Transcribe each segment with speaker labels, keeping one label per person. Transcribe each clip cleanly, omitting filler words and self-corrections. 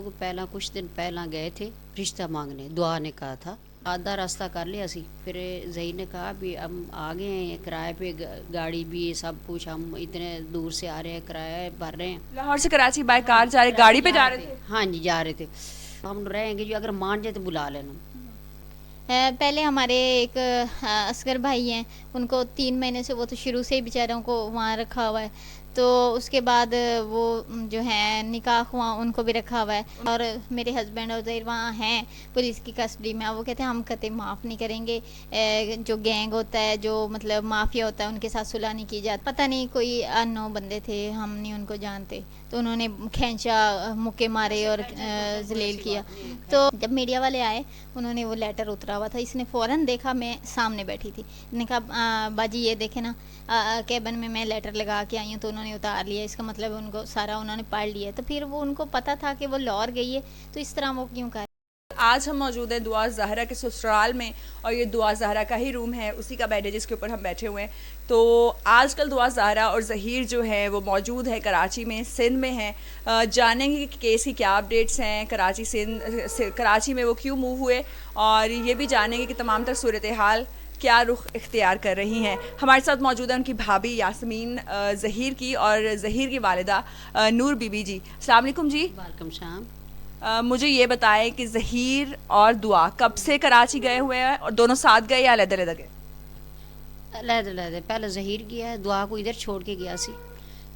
Speaker 1: وہ پہلا کچھ دن پہلا گئے تھے رشتہ مانگنے، دعا نے کہا تھا، آدھا راستہ کر لیا سی، پھر ظہیر نے کہا بھی ہم آ گئے ہیں، کرائے پہ گاڑی بھی سب کچھ، ہم اتنے دور سے آ رہے ہیں، کرایہ بھر رہے ہیں۔
Speaker 2: لاہور سے کراچی بائی کار جا رہے، گاڑی پہ جا رہے تھے؟
Speaker 1: ہاں جی جا رہے تھے۔ ہم رہیں گے جو اگر مان جائے تو بلا لینا۔
Speaker 3: پہلے ہمارے ایک اصغر بھائی ہیں، ان کو 3 مہینے سے، وہ تو شروع سے ہی بیچاروں کو وہاں رکھا ہوا ہے، تو اس کے بعد وہ جو ہے نکاح ہوا، ان کو بھی رکھا ہوا ہے، اور میرے ہسبینڈ اور زہیر وہاں ہیں پولیس کی کسٹڈی میں۔ وہ کہتے ہیں ہم قطعی معاف نہیں کریں گے، جو گینگ ہوتا ہے، جو مطلب مافیا ہوتا ہے، ان کے ساتھ صلح نہیں کی جاتی۔ پتہ نہیں کوئی انو بندے تھے، ہم نہیں ان کو جانتے، تو انہوں نے کھینچا، مکے مارے اور ذلیل کیا۔ تو جب میڈیا والے آئے، انہوں نے وہ لیٹر اترا ہوا تھا، اس نے فوراً دیکھا، میں سامنے بیٹھی تھی، نے کہا باجی یہ دیکھیں نا، کیبن میں لیٹر لگا کے آئی ہوں، تو انہوں نے اتار لیا، اس کا مطلب ان کو سارا انہوں نے پڑھ لیا، تو پھر وہ ان کو پتہ تھا کہ وہ لاہور گئی ہے، تو اس طرح وہ کیوں کر۔
Speaker 2: آج ہم موجود ہیں دعا زہرا کے سسرال میں، اور یہ دعا زہرا کا ہی روم ہے، اسی کا بیڈ ہے جس کے اوپر ہم بیٹھے ہوئے ہیں۔ تو آج کل دعا زہرا اور ظہیر جو ہے وہ موجود ہے کراچی میں، سندھ میں ہیں۔ جانیں گے کہ کیس کی کیا اپڈیٹس ہیں، کراچی میں وہ کیوں موو ہوئے، اور یہ بھی جانیں گے کہ تمام تر صورتحال کیا رخ اختیار کر رہی ہیں۔ ہمارے ساتھ موجود ہیں ان کی بھابھی یاسمین ظہیر کی، اور ظہیر کی والدہ نور بی بی جی۔ السلام علیکم جی۔
Speaker 1: وعلیکم السلام۔
Speaker 2: مجھے یہ بتائیں کہ ظہیر اور دعا کب سے کراچی گئے ہوئے ہیں، اور دونوں ساتھ گئے یا علیحدہ علیحدہ گئے؟
Speaker 1: علیحدہ پہلے ظہیر گیا ہے، دعا کو ادھر چھوڑ کے گیا سی،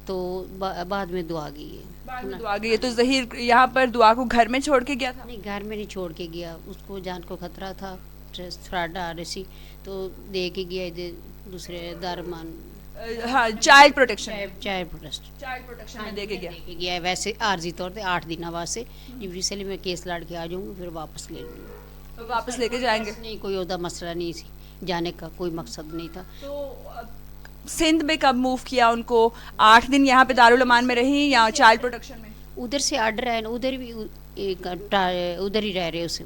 Speaker 1: تو بعد میں دعا گئی ہے۔
Speaker 2: بعد میں دعا گئی ہے، تو ظہیر یہاں پر دعا کو گھر میں چھوڑ کے گیا تھا؟
Speaker 1: نہیں، گھر میں نہیں چھوڑ کے گیا، اس کو جان کو خطرہ تھا، فراڈ آ رہی سی، تو دے کے گیا ادھر دوسرے دارمان،
Speaker 2: ہاں، چائلڈ پروٹیکشن
Speaker 1: پروٹیکشن
Speaker 2: میں دے کے گیا۔
Speaker 1: گیا ہے، ویسے عارضی طور پہ 8 دن واسطے، اس لیے میں کیس لڑ کے آ جاؤں گی، پھر واپس لے لوں گی۔
Speaker 2: تو واپس لے کے جائیں گے؟
Speaker 1: نہیں، کوئی عہدہ مسئلہ نہیں سی، جانے کا کوئی مقصد نہیں تھا۔
Speaker 2: تو سندھ میں کب موو کیا ان کو؟ 8 دن یہاں پہ دارالامان میں رہیں یا چائلڈ پروٹیکشن میں؟
Speaker 1: ادھر سے آرڈر ہے، ادھر بھی ادھر ہی رہ رہے اسے۔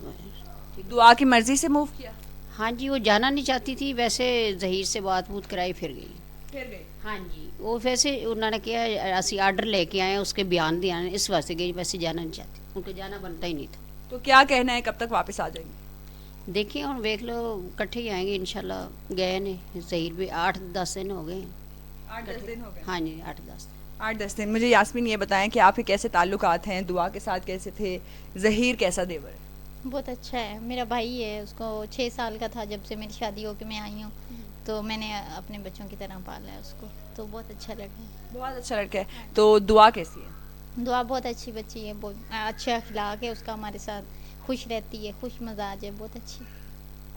Speaker 2: دعا کی مرضی سے موو کیا؟
Speaker 1: ہاں جی، وہ جانا نہیں چاہتی تھی، ویسے ظہیر سے بات بوت کرائی پھر گئی۔
Speaker 2: پھر گئی؟
Speaker 1: ہاں جی، وہ ویسے انہوں نے کیا اسی آرڈر لے کے آئے ہیں، اس کے بیان دیا ہے، اس واسطے گئی، ویسے جانا نہیں چاہتی، ان کو جانا بنتا ہی نہیں تھا۔
Speaker 2: تو کیا کہنا ہے، کب تک واپس آ جائیں گے؟
Speaker 1: دیکھیں اور دیکھ لو، کٹھے ہی آئیں گے انشاءاللہ۔ گئے نہیں ظہیر بھی 8-10 دن ہو گئے ہیں۔
Speaker 2: 8-10 دن ہو گئے؟
Speaker 1: ہاں جی، 8-10 دن۔
Speaker 2: 8-10 دن۔ مجھے یاسمین یہ بتائیں کہ آپ کے کیسے تعلقات ہیں، دعا کے ساتھ کیسے تھے، ظہیر کیسا دیور ہے؟
Speaker 3: بہت اچھا ہے، میرا بھائی ہے، اس کو 6 سال کا تھا جب سے میری شادی ہو کے میں آئی ہوں، تو میں نے اپنے بچوں کی طرح پالا ہے اس کو، تو بہت اچھا لڑکا ہے۔
Speaker 2: بہت اچھا لڑکا ہے۔ تو دعا کیسی ہے؟
Speaker 3: دعا بہت اچھی بچی ہے، بہت اچھا اخلاق ہے اس کا، ہمارے ساتھ خوش رہتی ہے، خوش مزاج ہے، بہت اچھی۔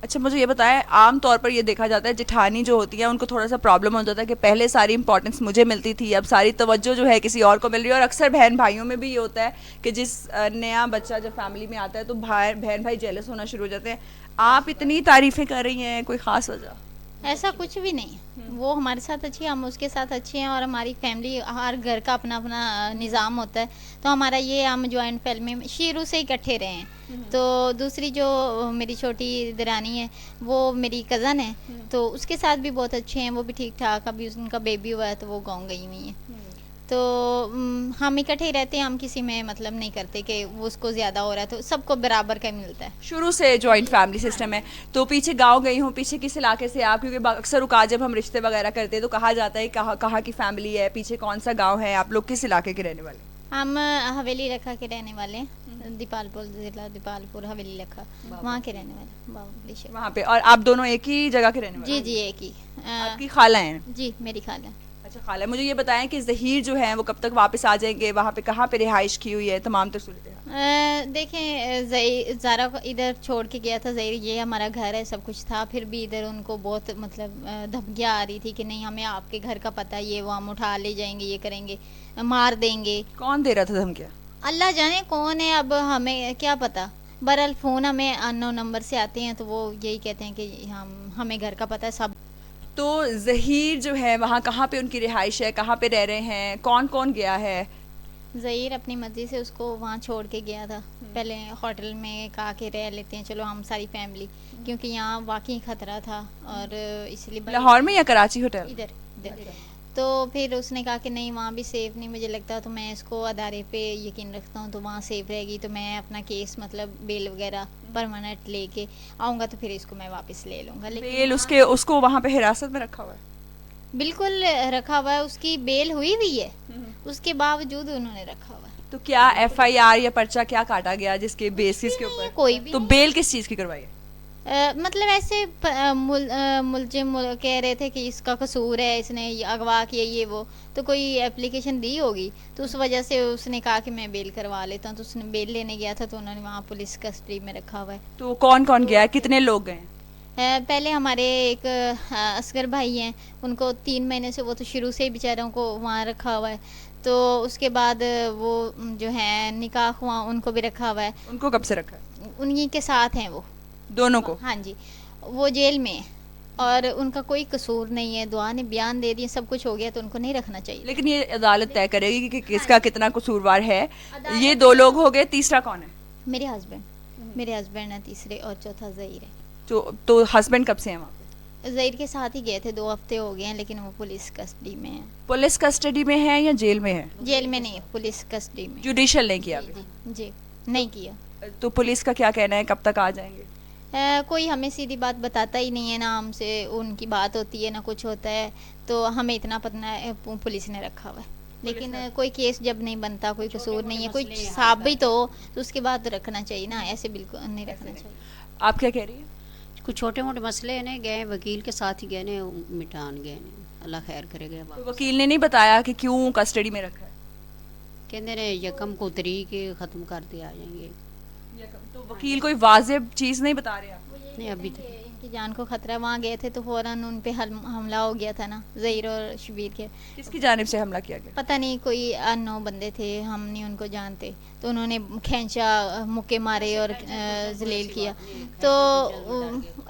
Speaker 2: اچھا مجھے یہ بتائیں، عام طور پر یہ دیکھا جاتا ہے جٹھانی جو ہوتی ہے ان کو تھوڑا سا پرابلم ہو جاتا ہے کہ پہلے ساری امپورٹنس مجھے ملتی تھی، اب ساری توجہ جو ہے کسی اور کو مل رہی ہے، اور اکثر بہن بھائیوں میں بھی یہ ہوتا ہے کہ جس نیا بچہ جب فیملی میں آتا ہے تو بہن بھائی جیلس ہونا شروع ہو جاتے ہیں۔ آپ اتنی تعریفیں کر رہی ہیں، کوئی خاص وجہ؟
Speaker 3: ایسا کچھ بھی نہیں ہے، وہ ہمارے ساتھ اچھی ہے، ہم اس کے ساتھ اچھے ہیں، اور ہماری فیملی، ہر گھر کا اپنا اپنا نظام ہوتا ہے، تو ہمارا یہ، ہم جوائنٹ فیملی میں شروع سے اکٹھے رہے ہیں۔ تو دوسری جو میری چھوٹی درانی ہے، وہ میری کزن ہے، تو اس کے ساتھ بھی بہت اچھے ہیں، وہ بھی ٹھیک ٹھاک، ابھی ان کا بیبی ہوا ہے تو وہ گاؤں گئی ہوئی ہیں، تو ہم اکٹھے ہی رہتے ہیں، ہم کسی میں مطلب نہیں کرتے کہ وہ اس کو زیادہ ہو رہا ہے، تو سب کو برابر کا ملتا ہے۔
Speaker 2: شروع سے جوائنٹ فیملی سسٹم ہے۔ تو پیچھے گاؤں گئی ہوں، پیچھے کس علاقے سے آپ؟ کیونکہ اکثر اوقات جب ہم رشتے وغیرہ کرتے ہیں تو کہا جاتا ہے کہاں کی فیملی ہے، پیچھے کون سا گاؤں ہے، آپ لوگ کس علاقے کے رہنے والے؟
Speaker 3: ہم حویلی لکھا کے رہنے والے ہیں، دیپال پور ضلع، دیپال پور حویلی لکھا، وہاں کے رہنے والے، بابلی شہر۔
Speaker 2: وہاں پہ، اور آپ دونوں ایک ہی جگہ کے رہنے والے؟
Speaker 3: جی جی، ایک ہی۔
Speaker 2: آپ کی خالہ ہیں؟
Speaker 3: جی، میری خالہ۔
Speaker 2: اچھا خالہ، مجھے یہ بتائیں کہ ظہیر جو ہیں وہ کب تک واپس آ جائیں گے، وہاں پہ کہاں پہ رہائش کی ہوئی ہے، تمام تر صورتحال؟
Speaker 3: دیکھیں، زارا کو ادھر چھوڑ کے گیا تھا ظہیر، یہ ہمارا گھر ہے، سب کچھ تھا، پھر بھی ادھر ان کو بہت مطلب دھمکیاں آ رہی تھی کہ نہیں، ہمیں آپ کے گھر کا پتہ ہے، یہ وہ ہم اٹھا لے جائیں گے، یہ کریں گے، مار دیں گے۔
Speaker 2: کون دے رہا تھا دھمکیاں؟
Speaker 3: اللہ جانے کون ہے، اب ہمیں کیا پتہ، بہرحال فون ہمیں اننون نمبر سے آتے ہیں، تو وہ یہی کہتے ہیں کہ ہمیں گھر کا پتہ ہے سب۔
Speaker 2: تو ظہیر جو ہے وہاں کہاں پہ ان کی رہائش ہے، کہاں پہ رہ رہے ہیں، کون کون گیا ہے؟
Speaker 3: ظہیر اپنی مرضی سے اس کو وہاں چھوڑ کے گیا تھا، پہلے ہوٹل میں کہا کہ رہ لیتے ہیں چلو ہم ساری فیملی، کیونکہ یہاں واقعی خطرہ تھا، اور اس لیے
Speaker 2: لاہور میں یا کراچی ہوٹل؟
Speaker 3: ادھر تو پھر اس نے کہا کہ نہیں وہاں بھی سیف نہیں مجھے لگتا, تو میں اس کو ادارے پہ یقین رکھتا ہوں, تو وہاں سیف رہے گی, تو میں اپنا کیس مطلب بیل وغیرہ پرماننٹ لے کے آؤں گا, تو پھر اس کو میں واپس لے لوں گا. لیکن
Speaker 2: بیل اس کو وہاں پہ حراست میں رکھا ہوا ہے؟
Speaker 3: بالکل رکھا ہوا ہے, اس کی بیل ہوئی ہے, اس کے باوجود انہوں نے رکھا ہوا ہے.
Speaker 2: تو کیا ایف آئی آر یا پرچہ کیا کاٹا گیا جس کے بیسس کے اوپر؟
Speaker 3: کوئی بھی
Speaker 2: تو بیل کس چیز کی کروائی ہے؟
Speaker 3: مطلب ایسے ملزم کہہ رہے تھے کہ اس کا قصور ہے, اس نے اغوا کیا یہ وہ, تو کوئی اپلیکیشن دی ہوگی, تو اس وجہ سے اس نے کہا کہ میں بیل کروا لیتا ہوں, تو اس نے بیل لینے گیا تھا, تو انہوں نے وہاں پولیس کسٹڈی میں رکھا ہوا ہے.
Speaker 2: تو کون کون گیا ہے, کتنے لوگ گئے ہیں؟
Speaker 3: پہلے ہمارے ایک اصغر بھائی ہیں, ان کو 3 مہینے سے, وہ تو شروع سے ہی بیچاروں کو وہاں رکھا ہوا ہے, تو اس کے بعد وہ جو ہیں نکاح ہوا, ان کو بھی رکھا ہوا ہے.
Speaker 2: ان کو کب سے رکھا ہے؟
Speaker 3: انہی کے ساتھ ہیں وہ
Speaker 2: دونوں کو؟
Speaker 3: ہاں جی, وہ جیل میں ہیں اور ان کا کوئی قصور نہیں ہے, دعا نے بیان دے دیے, سب کچھ ہو گیا, تو ان کو نہیں رکھنا چاہیے.
Speaker 2: لیکن یہ عدالت طے کرے گی کہ کس کا کتنا قصوروار ہے. یہ 2 لوگ ہو گئے, تیسرا کون ہے؟
Speaker 3: میرے ہسبینڈ ہیں تیسرے, اور چوتھا ظہیر ہے.
Speaker 2: تو ہسبینڈ کب سے ہیں وہاں پہ؟
Speaker 3: ظہیر کے ساتھ ہی گئے تھے, 2 ہفتے ہو گئے ہیں, لیکن وہ پولیس کسٹڈی میں ہیں.
Speaker 2: پولیس کسٹڈی میں ہے یا جیل میں ہے؟
Speaker 3: جیل میں نہیں, پولیس کسٹڈی میں.
Speaker 2: جوڈیشل نہیں کیا ابھی؟
Speaker 3: جی نہیں کیا.
Speaker 2: تو پولیس کا کیا کہنا ہے, کب تک آ جائیں گے؟
Speaker 3: کوئی ہمیں سیدھی بات بتاتا ہی نہیں ہے, نہ ہم سے ان کی بات ہوتی ہے نہ کچھ ہوتا ہے, تو ہمیں اتنا پتہ ہے پولیس نے رکھا ہوا ہے, لیکن کوئی کیس جب نہیں بنتا, کوئی قصور نہیں ہے, کوئی ثابت ہو, تو اس کے بعد رکھنا چاہیے نا, ایسے بالکل نہیں رکھنا چاہیے.
Speaker 2: آپ کیا کہہ رہی ہیں؟
Speaker 1: کچھ چھوٹے موٹے مسئلے ہیں, گئے وکیل کے ساتھ ہی گئے نے مٹان گئے نے, اللہ خیر کرے گا.
Speaker 2: تو وکیل نے نہیں بتایا کہ کیوں کسٹڈی میں رکھا ہے؟
Speaker 1: کہندے نے یکم کو تاریخ ختم کرتے آ جائیں گے.
Speaker 2: تو وکیل کوئی واضح چیز نہیں بتا رہے آپ؟
Speaker 1: نہیں ابھی تک.
Speaker 3: ان کی جان کو خطرہ, وہاں گئے تھے تو فوراً ان پہ حملہ ہو گیا تھا نا, ظہیر اور شبیر کے.
Speaker 2: کس کی جانب سے حملہ کیا گیا؟
Speaker 3: پتہ نہیں, کوئی انو بندے تھے, ہم نہیں ان کو جانتے, تو انہوں نے کھینچا, مکے مارے اور ذلیل کیا. تو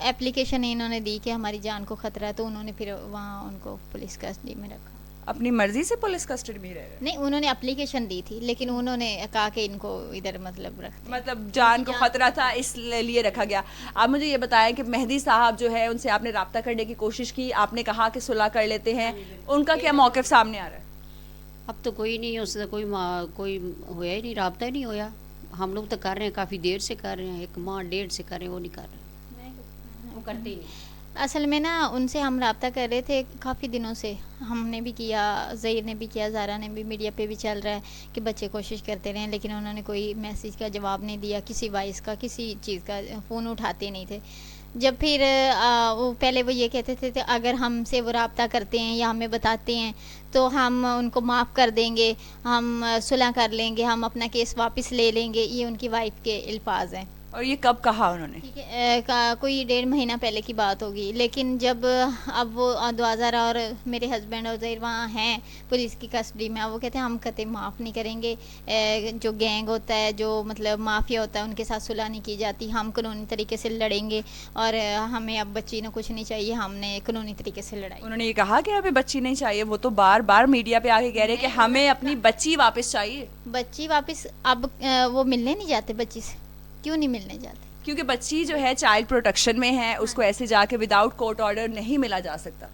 Speaker 3: اپلیکیشن انہوں نے دی کہ ہماری جان کو خطرہ ہے, تو انہوں نے پھر وہاں ان کو پولیس کسٹڈی میں رکھا.
Speaker 2: اپنی مرضی سے پولیس کسٹڈی میں رہ رہے؟
Speaker 3: نہیں, انہوں نے اپلیکیشن دی تھی, لیکن انہوں نے کہا کہ ان کو ادھر مطلب رکھتے,
Speaker 2: مطلب جان کو خطرہ تھا اس لیے رکھا گیا. آپ مجھے یہ بتائیں کہ مہدی صاحب جو ہے, ان سے آپ نے رابطہ کرنے کی کوشش کی, آپ نے کہا کہ صلح کر لیتے ہیں, ان کا کیا موقف سامنے آ رہا ہے؟
Speaker 1: اب تو کوئی نہیں, اس سے کوئی ہویا ہی نہیں, رابطہ ہی نہیں ہویا. ہم لوگ تو کر رہے ہیں, کافی دیر سے کر رہے ہیں, 1 ماہ 1.5 سے کر رہے ہیں, وہ نہیں کر رہے, وہ کرتے ہی نہیں.
Speaker 3: اصل میں نا ان سے ہم رابطہ کر رہے تھے کافی دنوں سے, ہم نے بھی کیا, ظہیر نے بھی کیا, زارا نے بھی, میڈیا پہ بھی چل رہا ہے کہ بچے کوشش کرتے رہے, لیکن انہوں نے کوئی میسیج کا جواب نہیں دیا, کسی وائس کا, کسی چیز کا فون اٹھاتے نہیں تھے. جب پھر وہ پہلے وہ یہ کہتے تھے کہ اگر ہم سے وہ رابطہ کرتے ہیں یا ہمیں بتاتے ہیں تو ہم ان کو معاف کر دیں گے, ہم صلح کر لیں گے, ہم اپنا کیس واپس لے لیں گے, یہ ان کی وائف کے الفاظ ہیں.
Speaker 2: اور یہ کب کہا انہوں نے؟
Speaker 3: ٹھیک ہے, کوئی 1.5 مہینہ پہلے کی بات ہوگی. لیکن جب اب وہ دوازارہ اور میرے ہسبینڈ اور ظہیر وہاں ہیں پولیس کی کسٹڈی میں, وہ کہتے ہیں ہم قطعی معاف نہیں کریں گے, جو گینگ ہوتا ہے, جو مطلب مافیا ہوتا ہے, ان کے ساتھ صلح نہیں کی جاتی, ہم قانونی طریقے سے لڑیں گے, اور ہمیں اب بچی نہ کچھ نہیں چاہیے, ہم نے قانونی طریقے سے لڑائی.
Speaker 2: انہوں نے یہ کہا کہ ہمیں بچی نہیں چاہیے, وہ تو بار بار میڈیا پہ آ کے کہہ رہے کہ ہمیں اپنی بچی واپس چاہیے.
Speaker 3: بچی واپس, اب وہ ملنے نہیں جاتے بچی سے, کیوں نہیں ملنے جاتے؟
Speaker 2: کیونکہ بچی جو ہے چائلڈ پروٹیکشن میں ہے, اس کو ایسے جا کے وداؤٹ کورٹ آرڈر نہیں ملا جا سکتا.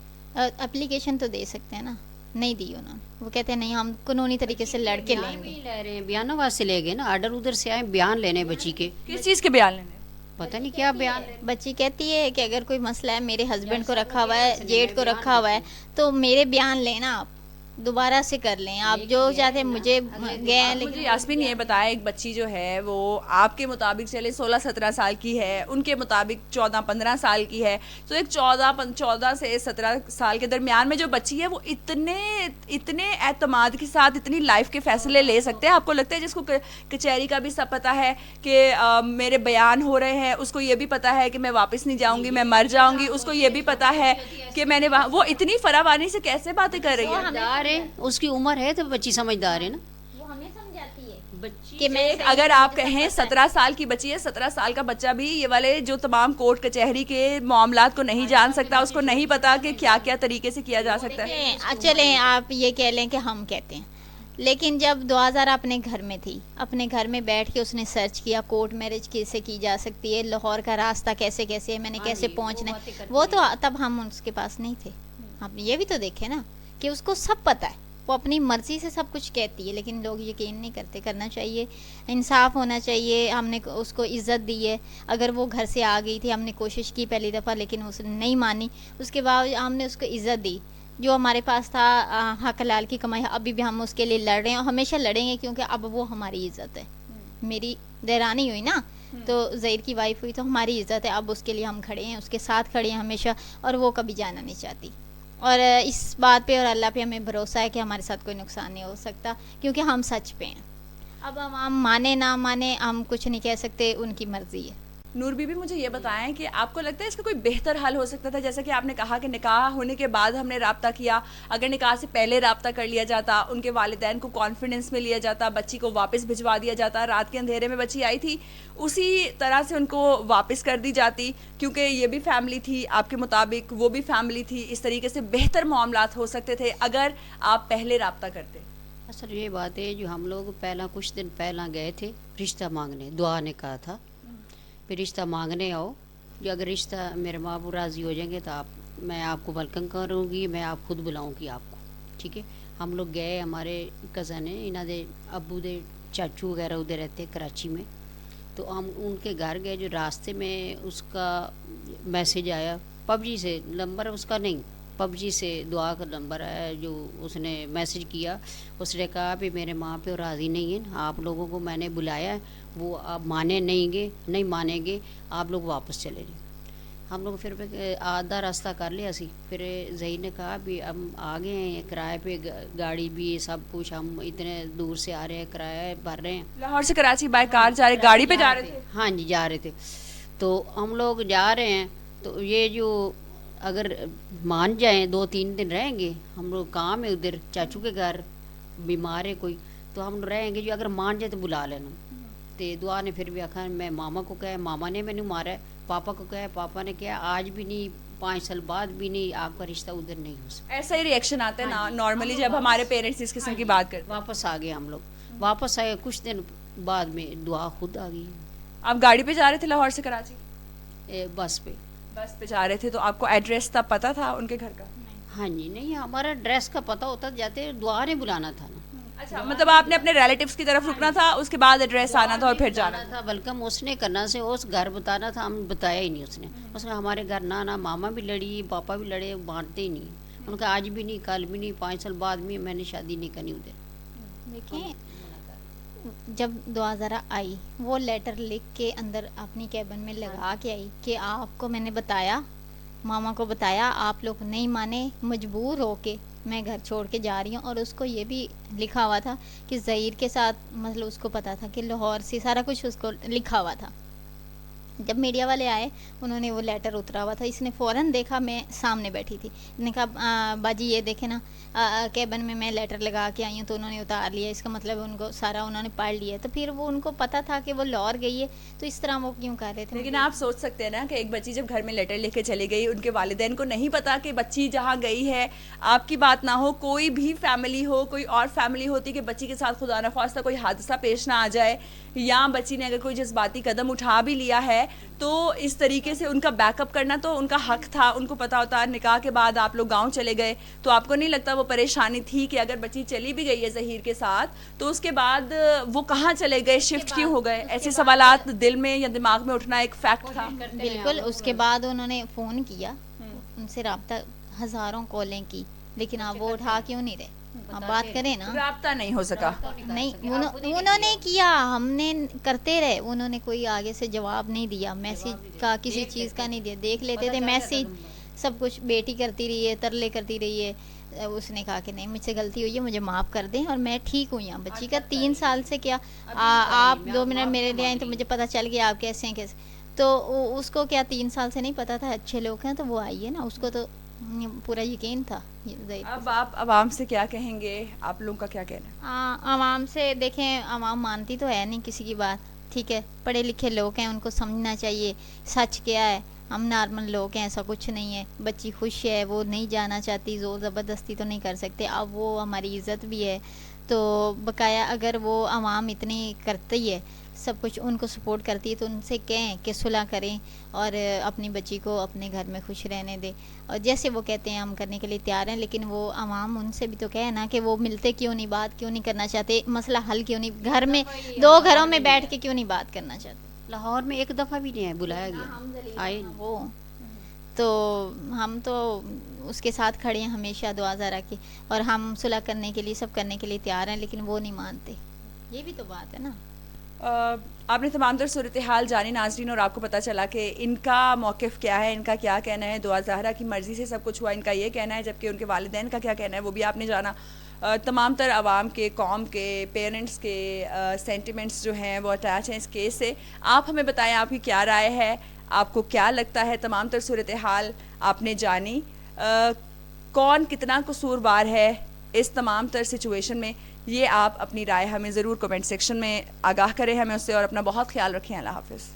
Speaker 3: اپلیکیشن تو دے سکتے ہیں نا, نہیں دی انہوں نے, وہ کہتے ہیں نہیں ہم قانونی طریقے سے لڑ کے لیں گے.
Speaker 1: لے رہے ہیں, بیانوں واسطے لے گئے نا, آرڈر ادھر سے آئے, بیان لینے بچی کے.
Speaker 2: کس چیز کے بیان لینے؟
Speaker 1: پتہ نہیں کیا بیان.
Speaker 3: بچی کہتی ہے کہ اگر کوئی مسئلہ ہے, میرے ہسبینڈ کو رکھا ہوا ہے, جیٹ کو رکھا ہوا ہے, تو میرے بیان لینا, آپ دوبارہ سے کر لیں, آپ جو چاہتے ہیں. مجھے گئے,
Speaker 2: مجھے یاسمین یہ بتائیں, ایک بچی جو ہے وہ آپ کے مطابق چلے 16-17 سال کی ہے, ان کے مطابق 14-15 سال کی ہے, تو ایک 14 سے 17 سال کے درمیان میں جو بچی ہے وہ اتنے اعتماد کے ساتھ اتنی لائف کے فیصلے لے سکتے ہیں؟ آپ کو لگتا ہے جس کو کچہری کا بھی سب پتہ ہے کہ میرے بیان ہو رہے ہیں, اس کو یہ بھی پتہ ہے کہ میں واپس نہیں جاؤں گی, میں مر جاؤں گی, اس کو یہ بھی پتہ ہے کہ میں نے وہ اتنی فراوانی سے کیسے باتیں کر رہی ہے؟
Speaker 1: اس کی عمر ہے تو بچی سمجھدار ہے نا,
Speaker 3: وہ ہمیں سمجھاتی ہے
Speaker 1: بچی
Speaker 3: کہ میں
Speaker 2: اگر آپ کہیں 17 سال کی بچی ہے, 17 سال کا بچہ بھی یہ والے جو تمام کورٹ کچہری کے معاملات کو نہیں جان سکتا, اس کو نہیں پتا کہ کیا کیا طریقے سے کیا جا سکتا ہے.
Speaker 3: چلیں آپ یہ کہہ لیں کہ ہم کہتے ہیں, لیکن جب 2000 اپنے گھر میں تھی, اپنے گھر میں بیٹھ کے اس نے سرچ کیا کورٹ میرج کیسے کی جا سکتی ہے, لاہور کا راستہ کیسے ہے, میں نے کیسے پہنچنا ہے, وہ تو تب ہم اس کے پاس نہیں تھے. آپ یہ بھی تو دیکھیں نا کہ اس کو سب پتہ ہے, وہ اپنی مرضی سے سب کچھ کہتی ہے, لیکن لوگ یقین نہیں کرتے. کرنا چاہیے, انصاف ہونا چاہیے. ہم نے اس کو عزت دی ہے. اگر وہ گھر سے آ گئی تھی, ہم نے کوشش کی پہلی دفعہ لیکن اس نے نہیں مانی, اس کے بعد ہم نے اس کو عزت دی. جو ہمارے پاس تھا حق حلال کی کمائی, ابھی بھی ہم اس کے لیے لڑ رہے ہیں اور ہمیشہ لڑیں گے, کیونکہ اب وہ ہماری عزت ہے. میری دیرانی ہوئی نا, تو زہیر کی وائف ہوئی, تو ہماری عزت ہے. اب اس کے لیے ہم کھڑے ہیں, اس کے ساتھ کھڑے ہیں ہمیشہ, اور وہ کبھی جانا نہیں چاہتی. اور اس بات پہ اور اللہ پہ ہمیں بھروسہ ہے کہ ہمارے ساتھ کوئی نقصان نہیں ہو سکتا, کیونکہ ہم سچ پہ ہیں. اب ہم مانے نہ مانے ہم کچھ نہیں کہہ سکتے, ان کی مرضی ہے.
Speaker 2: نور بی بی, مجھے یہ بتائیں کہ آپ کو لگتا ہے اس کا کوئی بہتر حل ہو سکتا تھا؟ جیسا کہ آپ نے کہا کہ نکاح ہونے کے بعد ہم نے رابطہ کیا, اگر نکاح سے پہلے رابطہ کر لیا جاتا, ان کے والدین کو کانفیڈنس میں لیا جاتا, بچی کو واپس بھجوا دیا جاتا. رات کے اندھیرے میں بچی آئی تھی, اسی طرح سے ان کو واپس کر دی جاتی, کیونکہ یہ بھی فیملی تھی آپ کے مطابق, وہ بھی فیملی تھی. اس طریقے سے بہتر معاملات ہو سکتے تھے اگر آپ پہلے رابطہ کرتے.
Speaker 1: اصل یہ بات ہے, جو ہم لوگ پہلا کچھ دن پہلا گئے تھے رشتہ مانگنے, دعا نے کہا تھا پھر رشتہ مانگنے آؤ, جو اگر رشتہ میرے ماں باپ راضی ہو جائیں گے تو میں آپ کو ویلکم کروں گی, میں آپ خود بلاؤں گی آپ کو, ٹھیک ہے. ہم لوگ گئے, ہمارے کزن ہیں, انہوں دے ابو دے چاچو وغیرہ ادھر رہتے کراچی میں, تو ہم ان کے گھر گئے. جو راستے میں اس کا میسیج آیا پب جی سے, نمبر اس کا نہیں, پب جی سے دعا کا نمبر ہے, جو اس نے میسیج کیا. اس نے کہا بھی میرے ماں پہ راضی نہیں ہیں, آپ لوگوں کو میں نے بلایا ہے, وہ آپ مانے نہیں مانیں گے, آپ لوگ واپس چلے جائیں. ہم لوگ پھر آدھا راستہ کر لیا سی. پھر زہیر نے کہا بھی ہم آ گئے ہیں, کرائے پہ گاڑی بھی سب کچھ, ہم اتنے دور سے آ رہے ہیں, کرایہ بھر رہے ہیں.
Speaker 2: لاہور سے کراچی بائی کار جا رہے, گاڑی پہ جا رہے تھے؟
Speaker 1: ہاں جی جا رہے تھے. تو ہم لوگ جا رہے ہیں, تو یہ جو اگر مان جائیں 2-3 دن رہیں گے, ہم لوگ کام ہے ادھر چاچو کے گھر, بیمار ہے کوئی, تو ہم رہیں گے. جو اگر مان جائے تو بلا لینا. تو دعا نے پھر بھی آخا, میں ماما کو کہا, ماما نے مینوں مارا ہے, پاپا کو کہا, پاپا نے کہا آج بھی نہیں, 5 سال بعد بھی نہیں, آپ کا رشتہ ادھر نہیں ہو سکتا.
Speaker 2: ایسا ہی ریئیکشن آتا ہے نا نارملی جب ہمارے پیرنٹس اس قسم کی بات کرتے.
Speaker 1: واپس آ گئے ہم لوگ, واپس آئے کچھ دن بعد میں دعا خود آ گئی.
Speaker 2: آپ گاڑی پہ جا رہے تھے لاہور سے کراچی؟
Speaker 1: بس پہ.
Speaker 2: بس پہ جا رہے تھے, تو آپ کو ایڈریس تب پتہ تھا ان کے گھر کا؟
Speaker 1: ہاں جی, نہیں ہمارا ایڈریس کا پتہ ہوتا, جاتے دعا نے بلانا تھا نا.
Speaker 2: اچھا, مطلب آپ نے اپنے ریلیٹیوز کی طرف رکنا تھا, اس کے بعد ایڈریس آنا تھا اور پھر جانا
Speaker 1: تھا. ویلکم اس نے کرنا سے, اس گھر بتانا تھا, ہم بتایا ہی نہیں. اس نے ہمارے گھر نہ ماما بھی لڑی, پاپا بھی لڑے, مانتے ہی نہیں. ان کا آج بھی نہیں, کل بھی نہیں, 5 سال بعد بھی میں نے شادی نہیں کرنی ادھر.
Speaker 3: دیکھیں, جب دعا ذرا آئی, وہ لیٹر لکھ کے اندر اپنی کیبن میں لگا کے آئی کہ آپ کو میں نے بتایا, ماما کو بتایا, آپ لوگ نہیں مانے, مجبور ہو کے میں گھر چھوڑ کے جا رہی ہوں. اور اس کو یہ بھی لکھا ہوا تھا کہ زہیر کے ساتھ, مطلب اس کو پتا تھا کہ لاہور سے سارا کچھ اس کو لکھا ہوا تھا. جب میڈیا والے آئے, انہوں نے وہ لیٹر اترا ہوا تھا, اس نے فوراً دیکھا, میں سامنے بیٹھی تھی, نے کہا باجی یہ دیکھیں نا, کیبن میں میں لیٹر لگا کے آئی ہوں. تو انہوں نے اتار لیا, اس کا مطلب ان کو سارا انہوں نے پڑھ لیا. تو پھر وہ ان کو پتہ تھا کہ وہ لاہور گئی ہے, تو اس طرح وہ کیوں کر رہے تھے.
Speaker 2: لیکن آپ سوچ سکتے ہیں نا کہ ایک بچی جب گھر میں لیٹر لے کے چلی گئی, ان کے والدین کو نہیں پتا کہ بچی جہاں گئی ہے, آپ کی بات نہ ہو, کوئی بھی فیملی ہو, کوئی اور فیملی ہوتی کہ بچی کے ساتھ خدا نخواستہ کوئی حادثہ پیش نہ آ جائے, یا بچی نے اگر کوئی جذباتی قدم اٹھا بھی لیا ہے, تو اس طریقے سے ان کا بیک اپ کرنا تو ان کا حق تھا. ان کو پتا ہوتا نکاح کے بعد آپ لوگ گاؤں چلے گئے, تو آپ کو نہیں لگتا وہ پریشانی تھی کہ اگر بچی چلی بھی گئی ہے زہیر کے ساتھ, تو اس کے بعد وہ کہاں چلے گئے, شفٹ کیوں ہو گئے؟ ایسے سوالات دل میں یا دماغ میں اٹھنا ایک فیکٹ تھا.
Speaker 3: بالکل. اس کے بعد انہوں نے فون کیا, ان سے رابطہ, ہزاروں کالیں کی, لیکن آپ وہ اٹھا کیوں نہیں رہے؟ آپ بات کریں نا.
Speaker 2: رابطہ نہیں ہو سکا.
Speaker 3: نہیں, انہوں نے کیا, ہم نے کرتے رہے, انہوں نے کوئی آگے سے جواب نہیں دیا, میسیج کا کسی چیز کا نہیں دیا. دیکھ لیتے تھے میسیج, سب کچھ, بیٹی کرتی رہی ہے, ترلے کرتی رہی ہے. اس نے کہا کہ نہیں, مجھ سے غلطی ہوئی ہے, مجھے معاف کر دیں, اور میں ٹھیک ہوں. یہاں بچی کا 3 سال سے کیا, آپ 2 منٹ میرے لیے آئیں تو مجھے پتہ چل گیا آپ کیسے ہیں کیسے. تو اس کو کیا 3 سال سے نہیں پتا تھا اچھے لوگ ہیں, تو وہ آئی ہے نا, اس کو تو پورا یقین تھا.
Speaker 2: اب آپ عوام سے کیا کہیں گے, آپ لوگوں کا کیا کہنا؟
Speaker 3: عوام سے دیکھیں, عوام مانتی تو ہے نہیں کسی کی بات, ٹھیک ہے, پڑھے لکھے لوگ ہیں, ان کو سمجھنا چاہیے سچ کیا ہے. ہم نارمل لوگ ہیں, ایسا کچھ نہیں ہے. بچی خوش ہے, وہ نہیں جانا چاہتی, زور زبردستی تو نہیں کر سکتے. اب وہ ہماری عزت بھی ہے, تو بقایا اگر وہ عوام اتنی کرتی ہے سب کچھ ان کو سپورٹ کرتی ہے تو ان سے کہیں کہ صلح کریں اور اپنی بچی کو اپنے گھر میں خوش رہنے دیں. اور جیسے وہ کہتے ہیں ہم کرنے کے لیے تیار ہیں, لیکن وہ عوام ان سے بھی تو کہے نا کہ وہ ملتے کیوں نہیں, بات کیوں نہیں کرنا چاہتے, مسئلہ حل کیوں نہیں, گھر میں دو گھروں میں بیٹھ کے کیوں نہیں بات کرنا چاہتے.
Speaker 1: لاہور میں ایک دفعہ بھی نہیں ہے بلایا گیا, آئے نہیں.
Speaker 3: وہ تو ہم تو اس کے ساتھ کھڑے ہیں ہمیشہ دعا زہرا کی, اور ہم صلح کرنے کے لیے سب کرنے کے لیے تیار ہیں, لیکن وہ نہیں مانتے. یہ بھی تو بات ہے نا.
Speaker 2: آپ نے تمام تر صورتحال جانی ناظرین, اور آپ کو پتہ چلا کہ ان کا موقف کیا ہے, ان کا کیا کہنا ہے. دعا زہرا کی مرضی سے سب کچھ ہوا, ان کا یہ کہنا ہے, جبکہ ان کے والدین کا کیا کہنا ہے وہ بھی آپ نے جانا. تمام تر عوام کے, قوم کے, پیرنٹس کے سینٹیمنٹس جو ہیں وہ اٹیچ ہیں اس کیس سے. آپ ہمیں بتائیں آپ کی کیا رائے ہے, آپ کو کیا لگتا ہے. تمام تر صورتحال آپ نے جانی, کون کتنا قصوروار ہے اس تمام تر سچویشن میں, یہ آپ اپنی رائے ہمیں ضرور کمنٹ سیکشن میں آگاہ کریں ہمیں اس سے, اور اپنا بہت خیال رکھیں. اللہ حافظ.